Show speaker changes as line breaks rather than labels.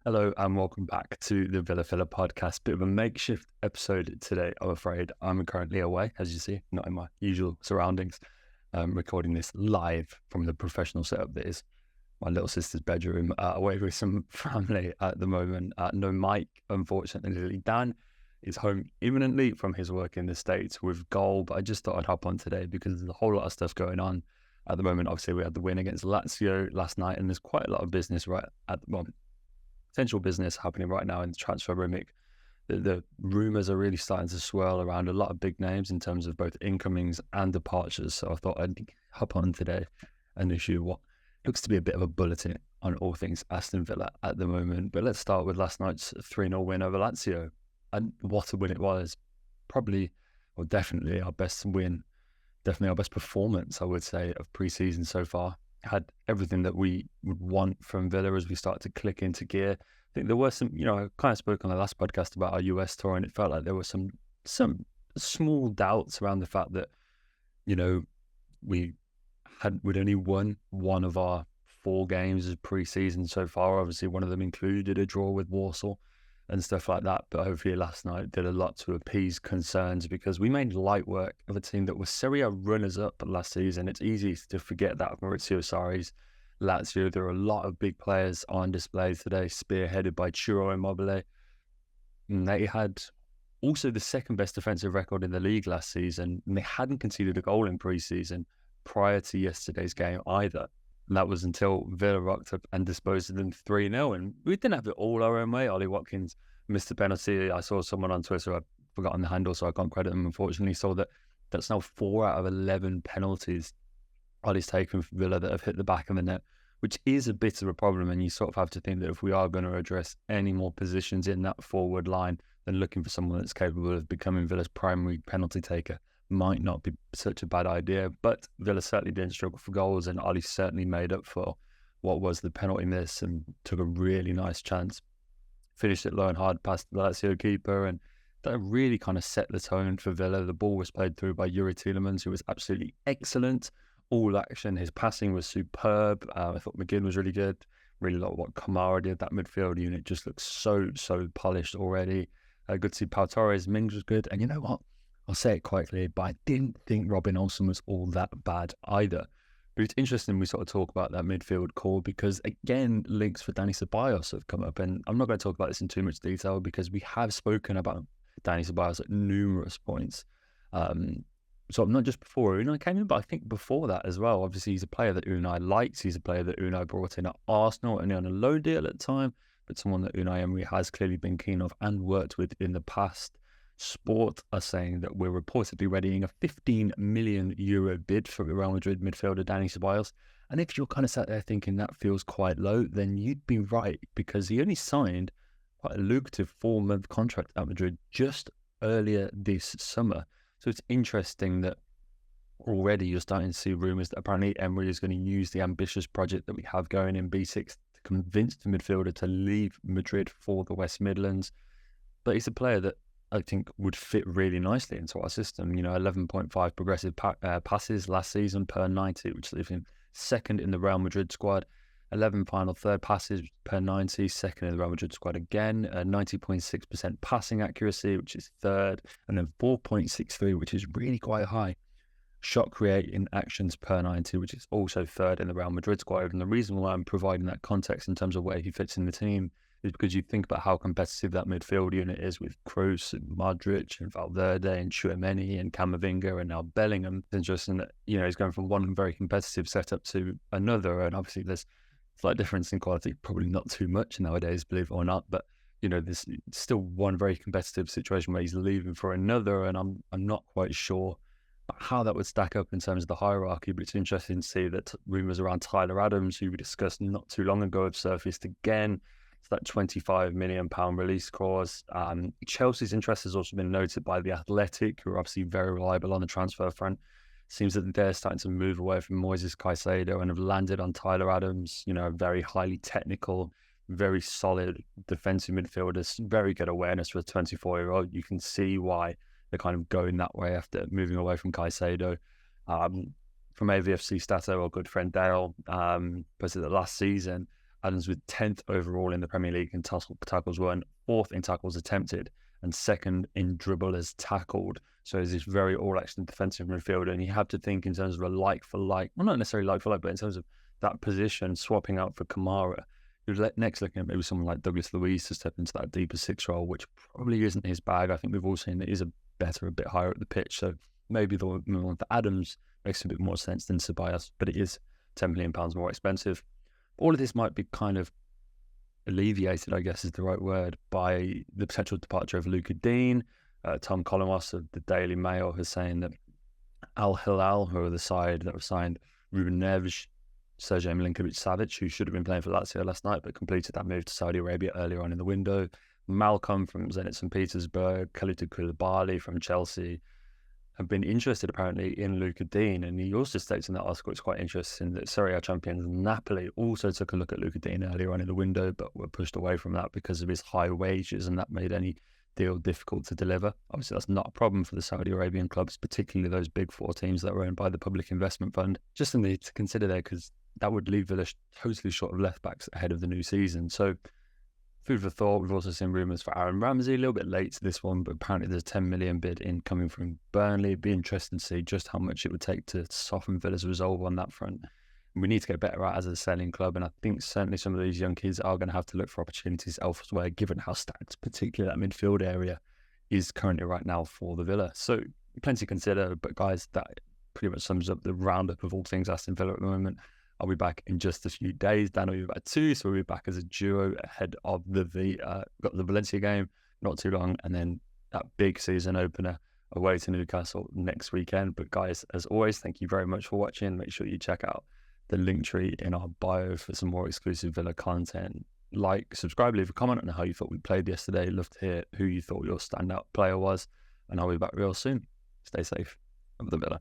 Hello and welcome back to the Villa Filler podcast. Bit of a makeshift episode today, I'm afraid. I'm currently away, as you see, not in my usual surroundings. Recording this live from the professional setup that is my little sister's bedroom, away with some family at the moment. No Mike, unfortunately. Dan is home imminently from his work in the States with goal, but I just thought I'd hop on today because there's a whole lot of stuff going on at the moment. Obviously, we had the win against Lazio last night, and there's quite a lot of business right at the moment. Potential business happening right now in the transfer room. The rumours are really starting to swirl around a lot of big names in terms of both incomings and departures. So I thought I'd hop on today and issue what looks to be a bit of a bulletin on all things Aston Villa at the moment. But let's start with last night's 3-0 win over Lazio. And what a win it was. Probably, or definitely our best win, definitely our best performance, I would say, of pre-season so far. Had everything that we would want from Villa as we start to click into gear. I think there were some, I kind of spoke on the last podcast about our US tour, and it felt like there were some small doubts around the fact that, we'd only won one of our 4 games as pre-season so far. Obviously, one of them included a draw with Warsaw and stuff like that. But hopefully last night did a lot to appease concerns because we made light work of a team that was Serie A runners-up last season. It's easy to forget that Maurizio Sarri's Lazio. There are a lot of big players on display today, spearheaded by Ciro Immobile. And they had also the second best defensive record in the league last season, and they hadn't conceded a goal in pre-season prior to yesterday's game either. And that was until Villa rocked up and disposed of them 3-0. And we didn't have it all our own way. Ollie Watkins missed a penalty. I saw someone on Twitter, I've forgotten the handle, so I can't credit them, unfortunately, saw that's now 4 out of 11 penalties Ollie's taken for Villa that have hit the back of the net, which is a bit of a problem. And you sort of have to think that if we are going to address any more positions in that forward line, then looking for someone that's capable of becoming Villa's primary penalty taker might not be such a bad idea. But Villa certainly didn't struggle for goals, and Ollie certainly made up for what was the penalty miss and took a really nice chance. Finished it low and hard past the Lazio keeper, and that really kind of set the tone for Villa. The ball was played through by Yuri Tielemans, who was absolutely excellent. All action, his passing was superb. I thought McGinn was really good. Really like what Kamara did. That midfield unit just looks so polished already. Good to see Pau Torres. Mings was good. And you know what? I'll say it quite clearly, but I didn't think Robin Olsen was all that bad either. But it's interesting we sort of talk about that midfield core because, again, links for Dani Ceballos have come up. And I'm not going to talk about this in too much detail because we have spoken about Dani Ceballos at numerous points. So not just before Unai came in, but I think before that as well. Obviously, he's a player that Unai likes. He's a player that Unai brought in at Arsenal and on a loan deal at the time, but someone that Unai Emery has clearly been keen of and worked with in the past. Sport are saying that we're reportedly readying a €15 million bid for Real Madrid midfielder Dani Ceballos. And if you're kind of sat there thinking that feels quite low, then you'd be right, because he only signed quite a lucrative 4-month contract at Madrid just earlier this summer. So it's interesting that already you're starting to see rumours that apparently Emery is going to use the ambitious project that we have going in B6 to convince the midfielder to leave Madrid for the West Midlands. But he's a player that I think would fit really nicely into our system. 11.5 progressive passes last season per 90, which leaves him second in the Real Madrid squad. 11 final third passes per 90, second in the Real Madrid squad again. 90.6% passing accuracy, which is third. And then 4.63, which is really quite high. Shot creating actions per 90, which is also third in the Real Madrid squad. And the reason why I'm providing that context in terms of where he fits in the team is because you think about how competitive that midfield unit is with Kroos and Modric and Valverde and Tchouaméni and Camavinga and now Bellingham. It's interesting that, he's going from one very competitive setup to another. And obviously there's slight difference in quality, probably not too much nowadays, believe it or not. But, there's still one very competitive situation where he's leaving for another. And I'm not quite sure how that would stack up in terms of the hierarchy, but it's interesting to see that rumours around Tyler Adams, who we discussed not too long ago, have surfaced again. It's that £25 million release clause. Chelsea's interest has also been noted by The Athletic, who are obviously very reliable on the transfer front. Seems that they're starting to move away from Moises Caicedo and have landed on Tyler Adams, a very highly technical, very solid defensive midfielder, very good awareness for a 24-year-old. You can see why they're kind of going that way after moving away from Caicedo. From AVFC Stato, our good friend Dale, posted that last season, Adams with 10th overall in the Premier League in tackles won, 4th in tackles attempted, and 2nd in dribblers tackled. So he's this very all-action defensive midfielder, and you have to think in terms of a like-for-like, well, not necessarily like-for-like, but in terms of that position, swapping out for Kamara. You're next looking at maybe someone like Douglas Luiz to step into that deeper 6 role, which probably isn't his bag. I think we've all seen that he's a bit higher at the pitch. So maybe the one for Adams makes a bit more sense than Ceballos, but it is £10 million more expensive. All of this might be kind of alleviated, I guess is the right word, by the potential departure of Luca Dean. Tom Collins of the Daily Mail is saying that Al Hilal, who are the side that was signed Ruben Neves, Sergej Milinkovic-Savic, who should have been playing for Lazio last night, but completed that move to Saudi Arabia earlier on in the window. Malcolm from Zenit St. Petersburg, Kalidou Koulibaly from Chelsea have been interested apparently in Luca Dean. And he also states in that article, it's quite interesting that Serie A champions Napoli also took a look at Luca Dean earlier on in the window, but were pushed away from that because of his high wages, and that made any deal difficult to deliver. Obviously, that's not a problem for the Saudi Arabian clubs, particularly those big 4 teams that are owned by the Public Investment Fund. Just something to consider there, because that would leave Villa totally short of left backs ahead of the new season. So food for thought. We've also seen rumours for Aaron Ramsey, a little bit late to this one, but apparently there's a 10 million bid incoming from Burnley. It'd be interesting to see just how much it would take to soften Villa's resolve on that front. And we need to get better at as a selling club, and I think certainly some of these young kids are going to have to look for opportunities elsewhere, given how stacked, particularly that midfield area, is currently right now for the Villa. So plenty to consider, but guys, that pretty much sums up the roundup of all things Aston Villa at the moment. I'll be back in just a few days. Dan will be back too, so we'll be back as a duo ahead of got the Valencia game not too long, and then that big season opener away to Newcastle next weekend. But guys, as always, thank you very much for watching. Make sure you check out the link tree in our bio for some more exclusive Villa content. Like, subscribe, leave a comment on how you thought we played yesterday. Love to hear who you thought your standout player was, and I'll be back real soon. Stay safe. Of the Villa.